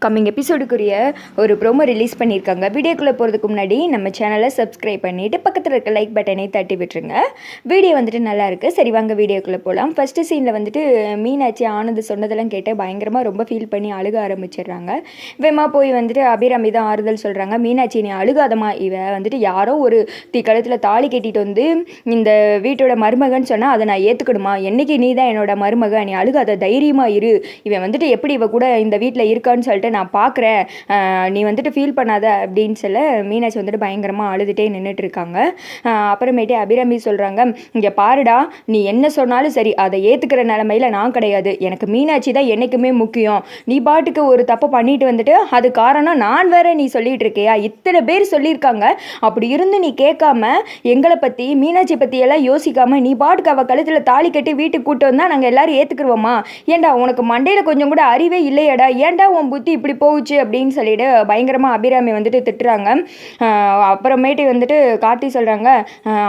Coming எபிசோடுக்குரிய ஒரு promo release பண்ணியிருக்காங்க. வீடியோக்குள்ளே போகிறதுக்கு முன்னாடி நம்ம சேனலை சப்ஸ்கிரைப் பண்ணிவிட்டு பக்கத்தில் இருக்க லைக் பட்டனை தட்டி விட்டுருங்க. வீடியோ வந்துட்டு நல்லா இருக்குது. சரி வாங்க வீடியோக்குள்ளே போகலாம். ஃபஸ்ட்டு சீனில் வந்துட்டு மீனாட்சி ஆனந்த் சொன்னதெல்லாம் கேட்டு பயங்கரமாக ரொம்ப ஃபீல் பண்ணி அழுக ஆரம்பிச்சிடுறாங்க. வேமா போய் வந்துட்டு அபிராமி தான் ஆறுதல் சொல்கிறாங்க. மீனாட்சி நீ அழுகாதமா, இவ வந்துட்டு யாரோ ஒரு கழுத்தில் தாலி கட்டிட்டு வந்து இந்த வீட்டோட மருமகன்னு சொன்னால் அதை நான் ஏற்றுக்கணுமா? என்றைக்கு நீ தான் என்னோட மருமக, நீ அழுகாத, தைரியமாக இரு. இவன் வந்துட்டு எப்படி இவ கூட இந்த வீட்டில் இருக்கான்னு சொல்லிட்டு நான் பார்க்குறேன், நீ வந்துட்டு ஃபீல் பண்ணாத அப்படின்னு சொல்ல மீனாட்சி வந்துட்டு பயங்கரமாக அழுதுகிட்டே நின்றுட்டு இருக்காங்க. அப்புறமேட்டு அபிராமி சொல்கிறாங்க, இங்கே பாருடா, நீ என்ன சொன்னாலும் சரி அதை ஏற்றுக்கிற நிலமையில நான் கிடையாது. எனக்கு மீனாட்சி தான் என்றைக்குமே முக்கியம். நீ பாட்டுக்கு ஒரு தப்பு பண்ணிட்டு வந்துட்டு அது காரணம் நான் வேற நீ சொல்லிட்டு இருக்கியா? இத்தனை பேர் சொல்லியிருக்காங்க, அப்படி இருந்து நீ கேட்காம எங்களை பற்றி மீனாட்சி பற்றி எல்லாம் யோசிக்காம நீ பாட்டுக்கு அவள் கழுத்தில் தாலி கட்டி வீட்டுக்கு கூட்டு வந்தால் நாங்கள் எல்லாரும் ஏற்றுக்குருவோமா? ஏண்டா உனக்கு மண்டையில் கொஞ்சம் கூட அறிவே இல்லையடா, ஏன்டா உன் புத்தி இப்படி போகுச்சு அப்படின்னு சொல்லிட்டு பயங்கரமாக அபிராமி வந்துட்டு திட்டுறாங்க. அப்புறமேட்டு வந்துட்டு கார்த்தி சொல்கிறாங்க,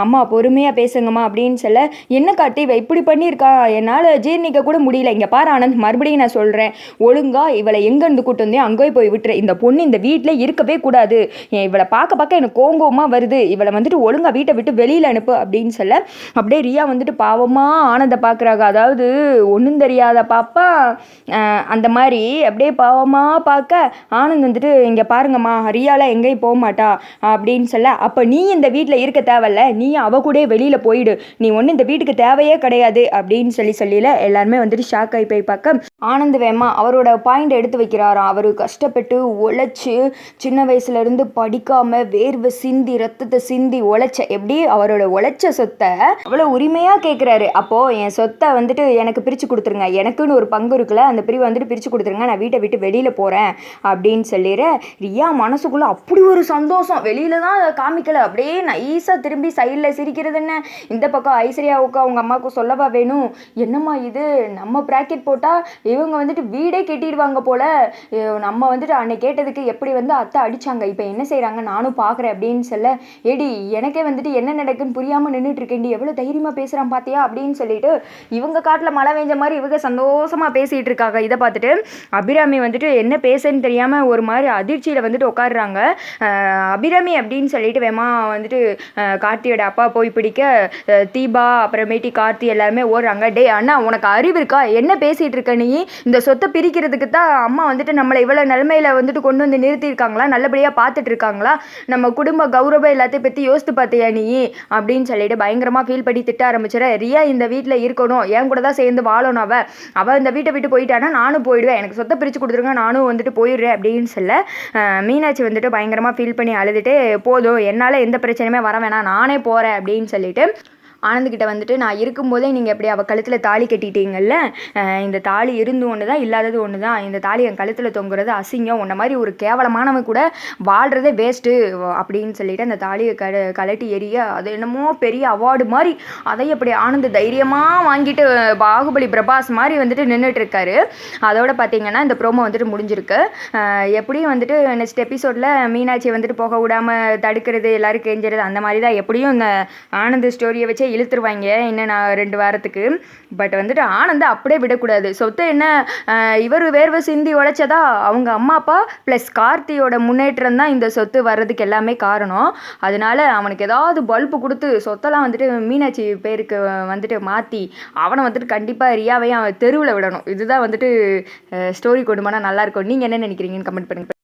அம்மா பொறுமையாக பேசுங்கம்மா அப்படின்னு சொல்ல, என்ன கார்த்தி இவ இப்படி பண்ணியிருக்கா, என்னால் ஜீர்ணிக்க கூட முடியல. இங்கே பாரு ஆனந்த், மறுபடியும் நான் சொல்கிறேன், ஒழுங்கா இவளை எங்கேருந்து கூட்டு வந்தேன் அங்கே போய் விட்டுரு. இந்த பொண்ணு இந்த வீட்டில் இருக்கவே கூடாது. இவளை பார்க்க எனக்கு கோங்கோமாக வருது. இவளை வந்துட்டு ஒழுங்கா வீட்டை விட்டு வெளியில் அனுப்பு அப்படின்னு சொல்ல, அப்படியே ரியா வந்துட்டு பாவமாக ஆனந்தை பார்க்குறாங்க. அதாவது ஒன்றும் தெரியாத பாப்பா அந்த மாதிரி அப்படியே பாவமாக பார்க்க ஆனந்த் வந்துட்டு, இங்கே பாருங்கம்மா, ரியாலாம் எங்கேயும் போக மாட்டா அப்படின்னு சொல்ல, அப்போ நீ இந்த வீட்டில் இருக்க தேவையில்ல, நீ அவ கூட வெளியில் போயிடு, நீ ஒன்றும் இந்த வீட்டுக்கு தேவையே கிடையாது அப்படின்னு சொல்லல எல்லாருமே வந்துட்டு ஷாக் ஆகி போய் பார்க்க ஆனந்த் வேமா அவரோட பாயிண்ட் எடுத்து வைக்கிறாராம். அவர் கஷ்டப்பட்டு உழைச்சி சின்ன வயசுலேருந்து படிக்காமல் வேர்வை சிந்தி ரத்தத்தை சிந்தி உழைச்ச, எப்படி அவரோட உழைச்ச சொத்தை அவ்வளோ உரிமையாக கேட்குறாரு. அப்போது என் சொத்தை வந்துட்டு எனக்கு பிரித்து கொடுத்துருங்க, எனக்குன்னு ஒரு பங்கு இருக்குல்ல, அந்த பிரிவை வந்துட்டு பிரித்து கொடுத்துருங்க, நான் வீட்டை விட்டு வெளியில் போகிறேன் அப்படின்னு சொல்லிடுற. ரியா மனசுக்குள்ளே அப்படி ஒரு சந்தோஷம், வெளியில் தான் காமிக்கலை, அப்படியே நைஸாக திரும்பி சைடில் சிரிக்கிறது. என்ன இந்த பக்கம் ஐஸ்வர்யாவுக்கு அவங்க அம்மாவுக்கு சொல்லவா வேணும், என்னம்மா இது நம்ம ப்ராக்கெட் போட்டால் இவங்க வந்துட்டு வீடே கெட்டிடுவாங்க போல், நம்ம வந்துட்டு அன்னைக்கு கேட்டதுக்கு எப்படி வந்து அத்தை அடித்தாங்க, இப்போ என்ன செய்கிறாங்க நானும் பார்க்குறேன் அப்படின்னு சொல்ல, ஏடி எனக்கே வந்துட்டு என்ன நடக்குன்னு புரியாமல் நின்றுட்டு இருக்கேன்டி, எவ்வளோ தைரியமாக பேசுகிறான் பார்த்தியா அப்படின்னு சொல்லிட்டு இவங்க காட்டில் மழை பெஞ்ச மாதிரி இவங்க சந்தோஷமாக பேசிகிட்டு இருக்காங்க. இதை பார்த்துட்டு அபிராமி வந்துட்டு என்ன பேசுன்னு தெரியாமல் ஒரு மாதிரி அதிர்ச்சியில் வந்துட்டு உட்காடுறாங்க. அபிராமி அப்படின்னு சொல்லிட்டு வேமா வந்துட்டு கார்த்தியோட அப்பா போய் பிடிக்க தீபா அப்புறமேட்டி கார்த்தி எல்லாருமே ஓடுறாங்க. டே அண்ணா, உனக்கு அறிவு இருக்கா, என்ன பேசிகிட்டு இருக்க நீ? இந்த சொத்தை பிரிக்கிறதுக்கு தான் அம்மா வந்துட்டு நம்மளை இவ்வளோ நிலைமையில வந்துட்டு கொண்டு வந்து நிறுத்தியிருக்காங்களா, நல்லபடியாக பார்த்துட்டு இருக்காங்களா, நம்ம குடும்ப கௌரவம் எல்லாத்தையும் பற்றி யோசித்து பார்த்தியா நீ அப்படின்னு சொல்லிட்டு பயங்கரமாக ஃபீல் பண்ணி திட்ட ஆரம்பிச்சிட. ரியா இந்த வீட்டில் இருக்கணும், என் கூட தான் சேர்ந்து வாழணும், அவள் இந்த வீட்டை விட்டு போயிட்டானா நானும் போயிடுவேன், எனக்கு சொத்தை பிரித்து கொடுத்துருங்க, நானும் வந்துட்டு போயிடுறேன் அப்படின்னு சொல்ல மீனாட்சி வந்துட்டு பயங்கரமாக ஃபீல் பண்ணி அழுதுட்டு, போதும் என்னால் எந்த பிரச்சனையுமே வர வேணாம், நானே போகிறேன் அப்படின்னு சொல்லிட்டு ஆனந்த்கிட்ட வந்துட்டு, நான் இருக்கும்போதே நீங்கள் எப்படி அவள் கழுத்தில் தாலி கட்டிட்டீங்கல்ல, இந்த தாலி இருந்து ஒன்று தான் இல்லாதது ஒன்று தான், இந்த தாலி என் கழுத்தில் தொங்குறது அசிங்கம், உன்ன மாதிரி ஒரு கேவலமானவன் கூட வாழ்கிறதே வேஸ்ட்டு அப்படின்னு சொல்லிட்டு அந்த தாலியை கலட்டி எரிய, அது என்னமோ பெரிய அவார்டு மாதிரி அதை அப்படி ஆனந்த் தைரியமாக வாங்கிட்டு பாகுபலி பிரபாஸ் மாதிரி வந்துட்டு நின்றுட்டு இருக்காரு. அதோட பார்த்தீங்கன்னா இந்த ப்ரோமோ வந்துட்டு முடிஞ்சிருக்கு. எப்படியும் வந்துட்டு நெக்ஸ்ட் எபிசோடில் மீனாட்சியை வந்துட்டு போக விடாமல் தடுக்கிறது, எல்லாரும் கெஞ்சுறது, அந்த மாதிரி தான் எப்படியும் இந்த ஆனந்த் ஸ்டோரியை வச்சு இழுத்துருவாங்க இன்னும் நான் 2 வாரத்துக்கு. பட் வந்துட்டு ஆனந்த் அப்படியே விடக்கூடாது. சொத்து என்ன இவர் வேர்வை சிந்தி உழைச்சதா, அவங்க அம்மா அப்பா ப்ளஸ் கார்த்தியோட முன்னேற்றம் தான் இந்த சொத்து வர்றதுக்கு எல்லாமே காரணம். அதனால அவனுக்கு ஏதாவது பல்பு கொடுத்து சொத்தெல்லாம் வந்துட்டு மீனாட்சி பேருக்கு வந்துட்டு மாற்றி அவனை வந்துட்டு கண்டிப்பாக ரியாவையும் அவன் தெருவில் விடணும். இதுதான் வந்துட்டு ஸ்டோரி கொண்டு போனால் நல்லாயிருக்கும். நீங்கள் என்ன நினைக்கிறீங்கன்னு கமெண்ட் பண்ணுங்கள்.